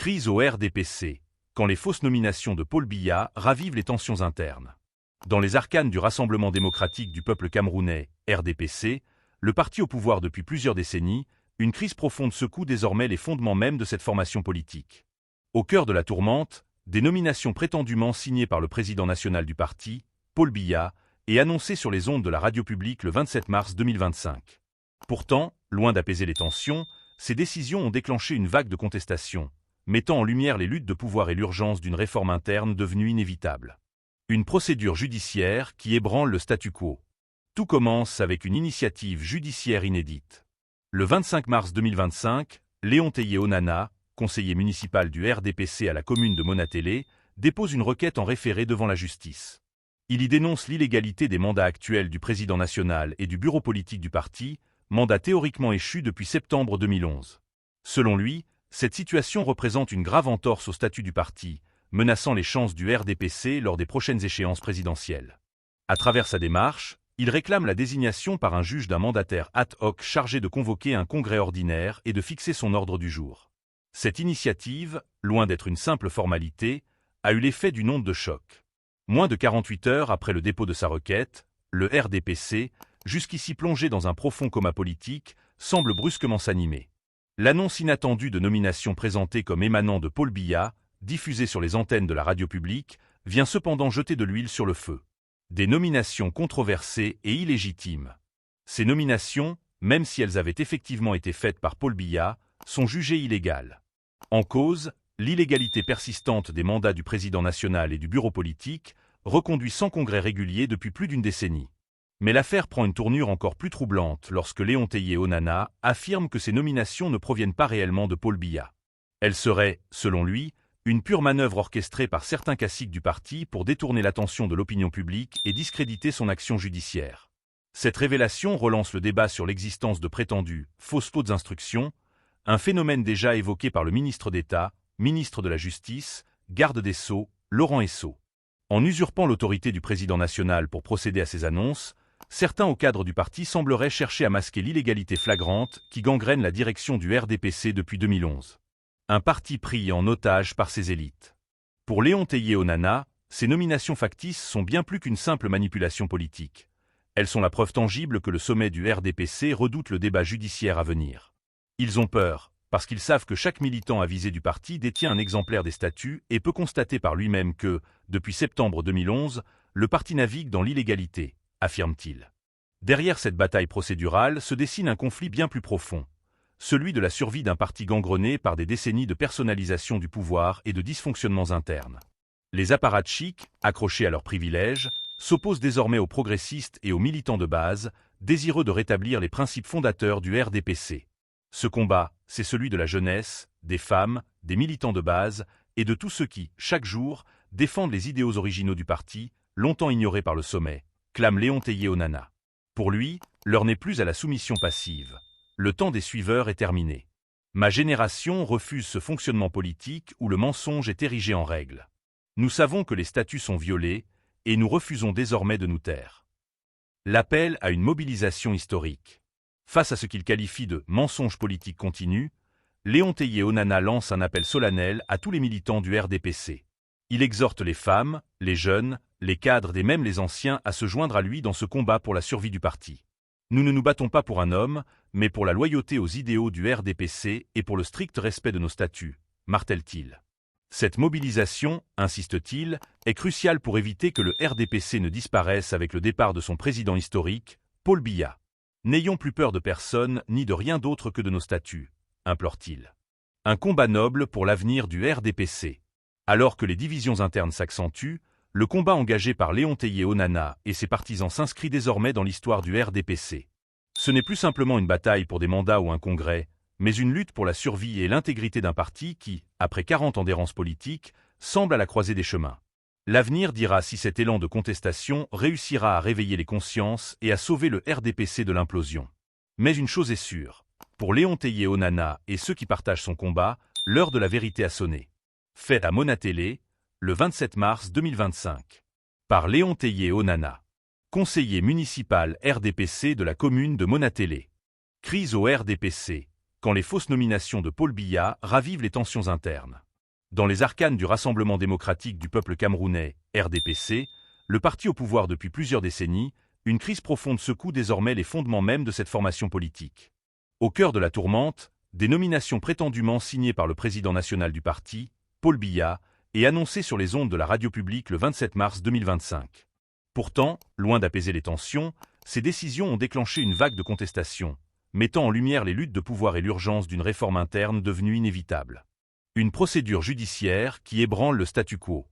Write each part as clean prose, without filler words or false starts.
Crise au RDPC, quand les fausses nominations de Paul Biya ravivent les tensions internes. Dans les arcanes du Rassemblement démocratique du peuple camerounais, RDPC, le parti au pouvoir depuis plusieurs décennies, une crise profonde secoue désormais les fondements mêmes de cette formation politique. Au cœur de la tourmente, des nominations prétendument signées par le président national du parti, Paul Biya, et annoncées sur les ondes de la radio publique le 27 mars 2025. Pourtant, loin d'apaiser les tensions, ces décisions ont déclenché une vague de contestation, mettant en lumière les luttes de pouvoir et l'urgence d'une réforme interne devenue inévitable. Une procédure judiciaire qui ébranle le statu quo. Tout commence avec une initiative judiciaire inédite. Le 25 mars 2025, Léon Teye-Onana, conseiller municipal du RDPC à la commune de Monatélé, dépose une requête en référé devant la justice. Il y dénonce l'illégalité des mandats actuels du président national et du bureau politique du parti, mandat théoriquement échu depuis septembre 2011. Selon lui, cette situation représente une grave entorse au statut du parti, menaçant les chances du RDPC lors des prochaines échéances présidentielles. À travers sa démarche, il réclame la désignation par un juge d'un mandataire ad hoc chargé de convoquer un congrès ordinaire et de fixer son ordre du jour. Cette initiative, loin d'être une simple formalité, a eu l'effet d'une onde de choc. Moins de 48 heures après le dépôt de sa requête, le RDPC, jusqu'ici plongé dans un profond coma politique, semble brusquement s'animer. L'annonce inattendue de nomination présentée comme émanant de Paul Biya, diffusée sur les antennes de la radio publique, vient cependant jeter de l'huile sur le feu. Des nominations controversées et illégitimes. Ces nominations, même si elles avaient effectivement été faites par Paul Biya, sont jugées illégales. En cause, l'illégalité persistante des mandats du président national et du bureau politique, reconduits sans congrès régulier depuis plus d'une décennie. Mais l'affaire prend une tournure encore plus troublante lorsque Léon Teye-Onana affirme que ces nominations ne proviennent pas réellement de Paul Biya. Elles seraient, selon lui, une pure manœuvre orchestrée par certains caciques du parti pour détourner l'attention de l'opinion publique et discréditer son action judiciaire. Cette révélation relance le débat sur l'existence de prétendues fausses fautes d'instruction, un phénomène déjà évoqué par le ministre d'État, ministre de la Justice, garde des Sceaux, Laurent Esso. En usurpant l'autorité du président national pour procéder à ces annonces, certains au cadre du parti sembleraient chercher à masquer l'illégalité flagrante qui gangrène la direction du RDPC depuis 2011. Un parti pris en otage par ses élites. Pour Léon Teye-Onana, ces nominations factices sont bien plus qu'une simple manipulation politique. Elles sont la preuve tangible que le sommet du RDPC redoute le débat judiciaire à venir. Ils ont peur, parce qu'ils savent que chaque militant avisé du parti détient un exemplaire des statuts et peut constater par lui-même que, depuis septembre 2011, le parti navigue dans l'illégalité, affirme-t-il. Derrière cette bataille procédurale se dessine un conflit bien plus profond, celui de la survie d'un parti gangrené par des décennies de personnalisation du pouvoir et de dysfonctionnements internes. Les apparatchiks, accrochés à leurs privilèges, s'opposent désormais aux progressistes et aux militants de base, désireux de rétablir les principes fondateurs du RDPC. Ce combat, c'est celui de la jeunesse, des femmes, des militants de base et de tous ceux qui, chaque jour, défendent les idéaux originaux du parti, longtemps ignorés par le sommet, clame Léon Teye-Onana. Pour lui, l'heure n'est plus à la soumission passive. Le temps des suiveurs est terminé. Ma génération refuse ce fonctionnement politique où le mensonge est érigé en règle. Nous savons que les statuts sont violés et nous refusons désormais de nous taire. L'appel à une mobilisation historique. Face à ce qu'il qualifie de « mensonge politique continu », Léon Teye-Onana lance un appel solennel à tous les militants du RDPC. Il exhorte les femmes, les jeunes, les cadres et même les anciens à se joindre à lui dans ce combat pour la survie du parti. Nous ne nous battons pas pour un homme, mais pour la loyauté aux idéaux du RDPC et pour le strict respect de nos statuts, martèle-t-il. Cette mobilisation, insiste-t-il, est cruciale pour éviter que le RDPC ne disparaisse avec le départ de son président historique, Paul Biya. N'ayons plus peur de personne ni de rien d'autre que de nos statuts, implore-t-il. Un combat noble pour l'avenir du RDPC. Alors que les divisions internes s'accentuent, le combat engagé par Léon Teye-Onana et ses partisans s'inscrit désormais dans l'histoire du RDPC. Ce n'est plus simplement une bataille pour des mandats ou un congrès, mais une lutte pour la survie et l'intégrité d'un parti qui, après 40 ans d'errance politique, semble à la croisée des chemins. L'avenir dira si cet élan de contestation réussira à réveiller les consciences et à sauver le RDPC de l'implosion. Mais une chose est sûre, pour Léon Teye-Onana et ceux qui partagent son combat, l'heure de la vérité a sonné. Fait à Monatélé, le 27 mars 2025. Par Léon Teye-Onana, conseiller municipal RDPC de la commune de Monatélé. Crise au RDPC, quand les fausses nominations de Paul Biya ravivent les tensions internes. Dans les arcanes du Rassemblement démocratique du peuple camerounais, RDPC, le parti au pouvoir depuis plusieurs décennies, une crise profonde secoue désormais les fondements mêmes de cette formation politique. Au cœur de la tourmente, des nominations prétendument signées par le président national du parti, Paul Biya, et annoncées sur les ondes de la radio publique le 27 mars 2025. Pourtant, loin d'apaiser les tensions, ces décisions ont déclenché une vague de contestation, mettant en lumière les luttes de pouvoir et l'urgence d'une réforme interne devenue inévitable. Une procédure judiciaire qui ébranle le statu quo.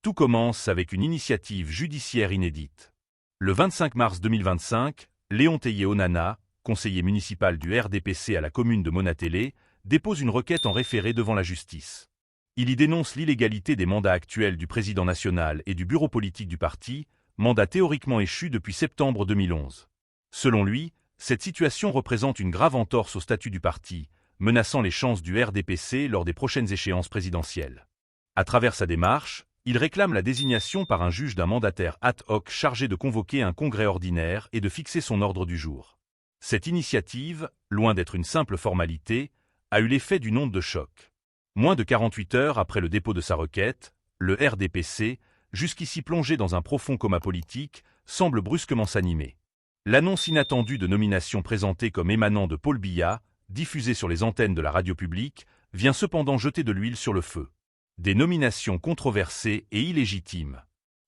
Tout commence avec une initiative judiciaire inédite. Le 25 mars 2025, Léon Théié-Onana, conseiller municipal du RDPC à la commune de Monatélé, dépose une requête en référé devant la justice. Il y dénonce l'illégalité des mandats actuels du président national et du bureau politique du parti, mandat théoriquement échu depuis septembre 2011. Selon lui, cette situation représente une grave entorse au statut du parti, menaçant les chances du RDPC lors des prochaines échéances présidentielles. À travers sa démarche, il réclame la désignation par un juge d'un mandataire ad hoc chargé de convoquer un congrès ordinaire et de fixer son ordre du jour. Cette initiative, loin d'être une simple formalité, a eu l'effet d'une onde de choc. Moins de 48 heures après le dépôt de sa requête, le RDPC, jusqu'ici plongé dans un profond coma politique, semble brusquement s'animer. L'annonce inattendue de nomination présentée comme émanant de Paul Biya, diffusée sur les antennes de la radio publique, vient cependant jeter de l'huile sur le feu. Des nominations controversées et illégitimes.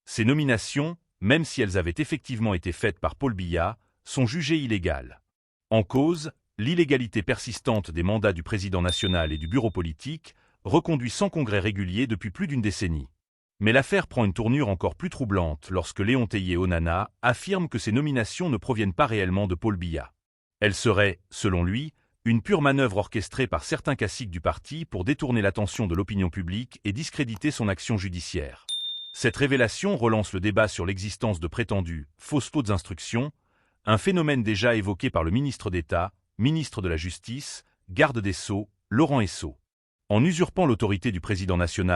Ces nominations, même si elles avaient effectivement été faites par Paul Biya, sont jugées illégales. En cause, l'illégalité persistante des mandats du président national et du bureau politique, reconduit sans congrès régulier depuis plus d'une décennie. Mais l'affaire prend une tournure encore plus troublante lorsque Léon Théié-Onana affirme que ces nominations ne proviennent pas réellement de Paul Biya. Elles seraient, selon lui, une pure manœuvre orchestrée par certains caciques du parti pour détourner l'attention de l'opinion publique et discréditer son action judiciaire. Cette révélation relance le débat sur l'existence de prétendues fausses fautes d'instruction, un phénomène déjà évoqué par le ministre d'État, ministre de la Justice, garde des Sceaux, Laurent Esso. En usurpant l'autorité du président national